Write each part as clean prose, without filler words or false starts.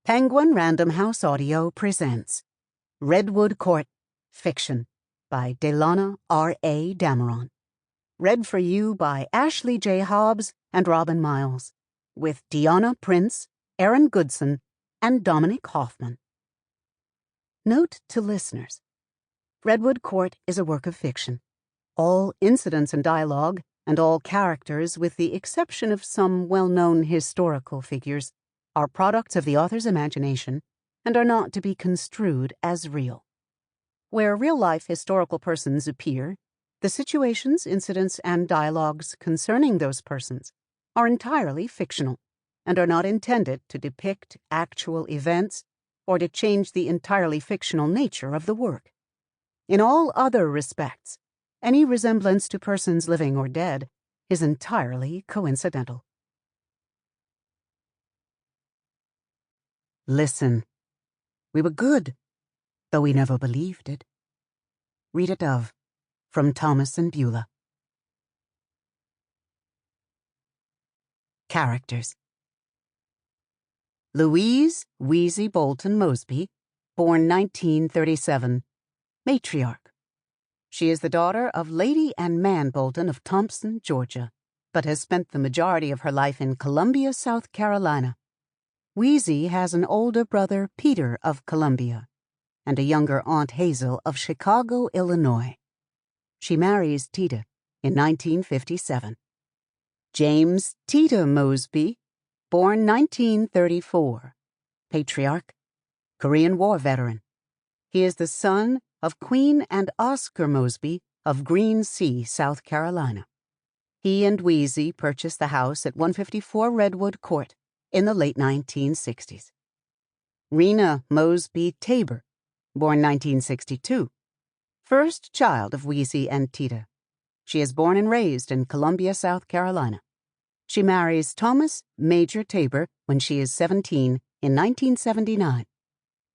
Penguin Random House Audio presents Redwood Court Fiction by Délana R.A. Dameron. Read for you by Ashley J. Hobbs and Robin Miles, with Deanna Prince, Aaron Goodson, and Dominic Hoffman. Note to listeners: Redwood Court is a work of fiction. All incidents and dialogue, and all characters, with the exception of some well-known historical figures, are products of the author's imagination and are not to be construed as real. Where real-life historical persons appear, the situations, incidents, and dialogues concerning those persons are entirely fictional and are not intended to depict actual events or to change the entirely fictional nature of the work. In all other respects, any resemblance to persons living or dead is entirely coincidental. Listen. We were good, though we never believed it. Rita Dove, from Thomas and Beulah. Characters: Louise Wheezy Bolton Mosby, born 1937, matriarch. She is the daughter of Lady and Man Bolton of Thompson, Georgia, but has spent the majority of her life in Columbia, South Carolina. Wheezy has an older brother, Peter, of Columbia, and a younger Aunt Hazel of Chicago, Illinois. She marries Tita in 1957. James Tita Mosby, born 1934, patriarch, Korean War veteran. He is the son of Queen and Oscar Mosby of Green Sea, South Carolina. He and Wheezy purchased the house at 154 Redwood Court in the late 1960s. Rena Mosby Tabor, born 1962, first child of Wheezy and Tita. She is born and raised in Columbia, South Carolina. She marries Thomas Major Tabor when she is 17 in 1979.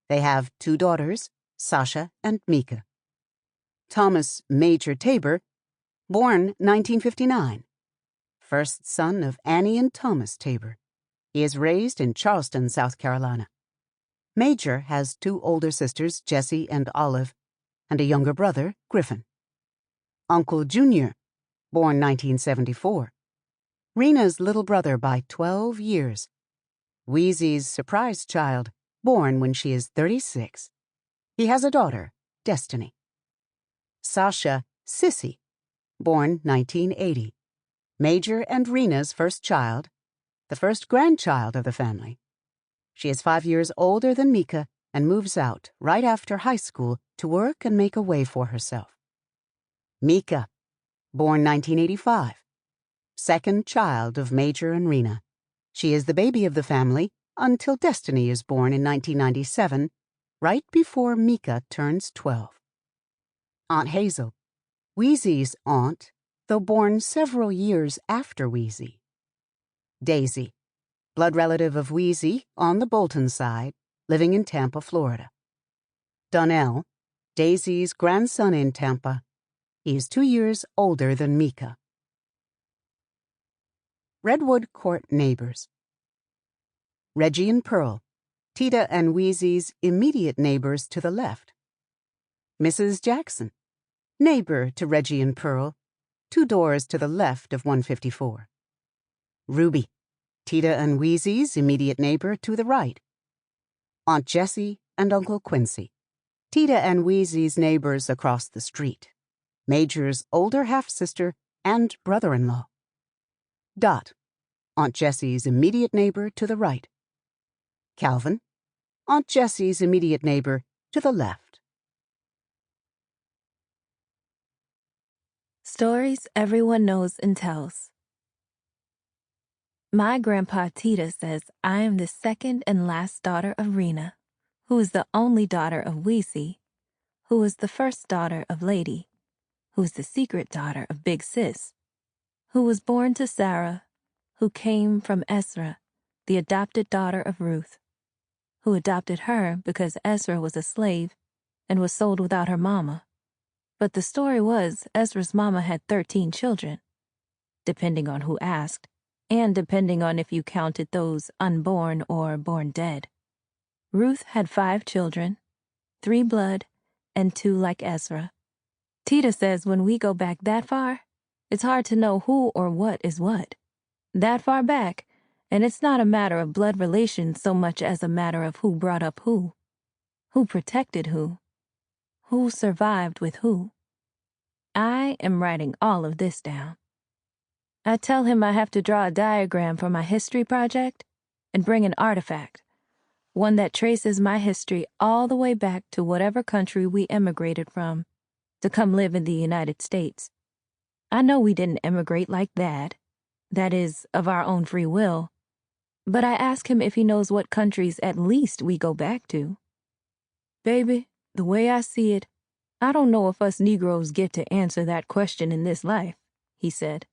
They have two daughters, Sasha and Mika. Thomas Major Tabor, born 1959, first son of Annie and Thomas Tabor. He is raised in Charleston, South Carolina. Major has two older sisters, Jessie and Olive, and a younger brother, Griffin. Uncle Junior, born 1974. Rena's little brother by 12 years. Wheezy's surprise child, born when she is 36. He has a daughter, Destiny. Sasha Sissy, born 1980. Major and Rena's first child, the first grandchild of the family. She is 5 years older than Mika and moves out right after high school to work and make a way for herself. Mika, born 1985. Second child of Major and Rena. She is the baby of the family until Destiny is born in 1997, right before Mika turns 12. Aunt Hazel, Wheezy's aunt, though born several years after Wheezy. Daisy, blood relative of Wheezy on the Bolton side, living in Tampa, Florida. Donnell, Daisy's grandson in Tampa. He is 2 years older than Mika. Redwood Court neighbors: Reggie and Pearl, Tita and Wheezy's immediate neighbors to the left. Mrs. Jackson, neighbor to Reggie and Pearl, 2 doors to the left of 154. Ruby, Tita and Wheezy's immediate neighbor to the right. Aunt Jessie and Uncle Quincy, Tita and Wheezy's neighbors across the street. Major's older half-sister and brother-in-law. Dot, Aunt Jessie's immediate neighbor to the right. Calvin, Aunt Jessie's immediate neighbor to the left. Stories everyone knows and tells. My grandpa Tita says I am the second and last daughter of Rena, who is the only daughter of Wheezy, who is the first daughter of Lady, who is the secret daughter of Big Sis, who was born to Sarah, who came from Ezra, the adopted daughter of Ruth, who adopted her because Ezra was a slave and was sold without her mama. But the story was Ezra's mama had 13 children, depending on who asked, and depending on if you counted those unborn or born dead. Ruth had 5 children, 3 blood, and 2 like Ezra. Tita says when we go back that far, it's hard to know who or what is what. That far back, and it's not a matter of blood relations so much as a matter of who brought up who protected who survived with who. I am writing all of this down. I tell him I have to draw a diagram for my history project and bring an artifact, one that traces my history all the way back to whatever country we emigrated from to come live in the United States. I know we didn't emigrate like that is, of our own free will, but I ask him if he knows what countries at least we go back to. Baby, the way I see it, I don't know if us Negroes get to answer that question in this life, he said,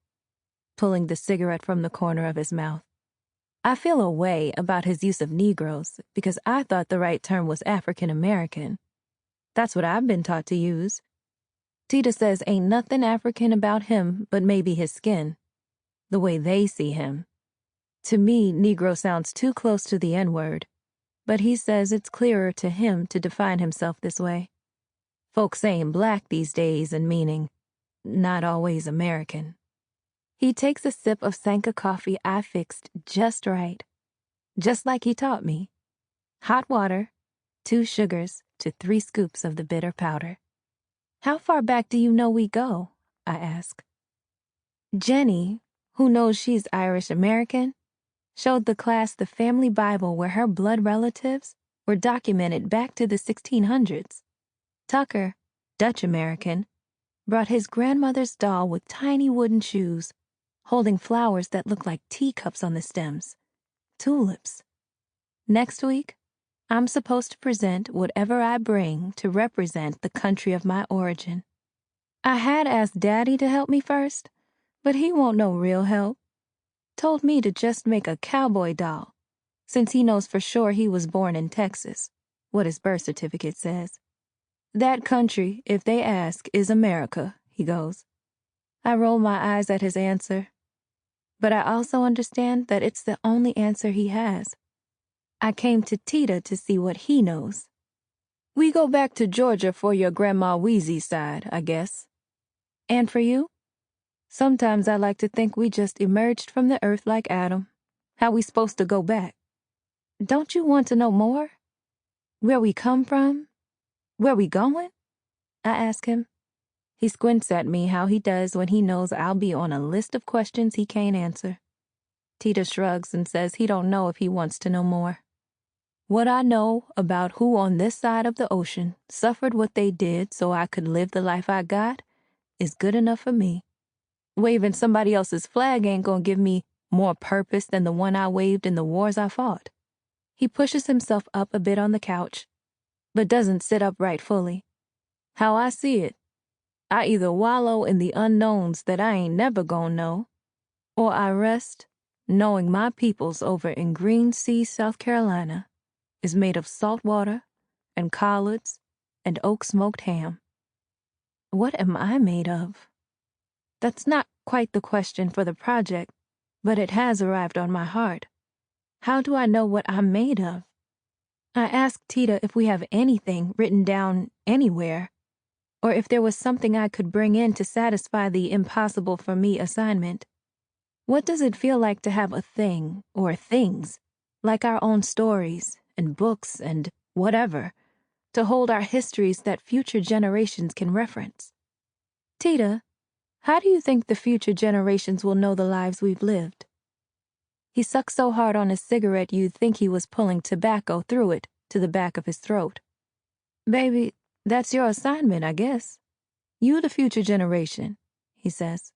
pulling the cigarette from the corner of his mouth. I feel a way about his use of Negroes because I thought the right term was African American. That's what I've been taught to use. Tita says ain't nothing African about him but maybe his skin, the way they see him. To me, Negro sounds too close to the N-word, but he says it's clearer to him to define himself this way. Folks saying black these days and meaning not always American. He takes a sip of Sanka coffee I fixed just right, just like he taught me. Hot water, 2 sugars to 3 scoops of the bitter powder. How far back do you know we go? I ask. Jenny, who knows she's Irish American, showed the class the family Bible where her blood relatives were documented back to the 1600s. Tucker, Dutch American, brought his grandmother's doll with tiny wooden shoes, holding flowers that look like teacups on the stems, tulips. Next week, I'm supposed to present whatever I bring to represent the country of my origin. I had asked Daddy to help me first, but he won't no real help. Told me to just make a cowboy doll, since he knows for sure he was born in Texas, what his birth certificate says. That country, if they ask, is America, he goes. I roll my eyes at his answer, but I also understand that it's the only answer he has. I came to Tita to see what he knows. We go back to Georgia for your Grandma Weezy's side, I guess. And for you? Sometimes I like to think we just emerged from the earth like Adam. How we supposed to go back? Don't you want to know more? Where we come from? Where we going? I ask him. He squints at me how he does when he knows I'll be on a list of questions he can't answer. Tita shrugs and says he don't know if he wants to know more. What I know about who on this side of the ocean suffered what they did so I could live the life I got is good enough for me. Waving somebody else's flag ain't gonna give me more purpose than the one I waved in the wars I fought. He pushes himself up a bit on the couch, but doesn't sit upright fully. How I see it, I either wallow in the unknowns that I ain't never gonna know, or I rest knowing my peoples over in Green Sea, South Carolina, is made of salt water and collards and oak-smoked ham. What am I made of? That's not quite the question for the project, but it has arrived on my heart. How do I know what I'm made of? I asked Tita if we have anything written down anywhere, or if there was something I could bring in to satisfy the impossible for me assignment. What does it feel like to have a thing or things, like our own stories and books and whatever, to hold our histories that future generations can reference? Tita, how do you think the future generations will know the lives we've lived? He sucks so hard on his cigarette you'd think he was pulling tobacco through it to the back of his throat. Baby, that's your assignment, I guess. You the future generation, he says.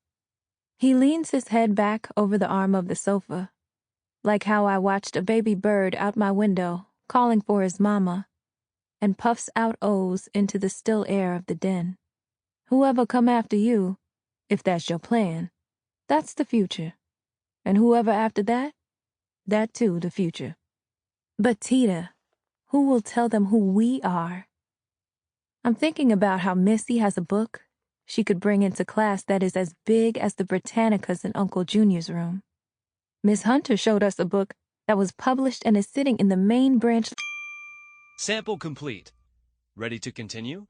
He leans his head back over the arm of the sofa, like how I watched a baby bird out my window calling for his mama, and puffs out O's into the still air of the den. Whoever come after you, if that's your plan, that's the future. And whoever after that, that too the future. But Tita, who will tell them who we are? I'm thinking about how Missy has a book she could bring into class that is as big as the Britannicas in Uncle Junior's room. Miss Hunter showed us a book that was published and is sitting in the main branch. Sample complete. Ready to continue?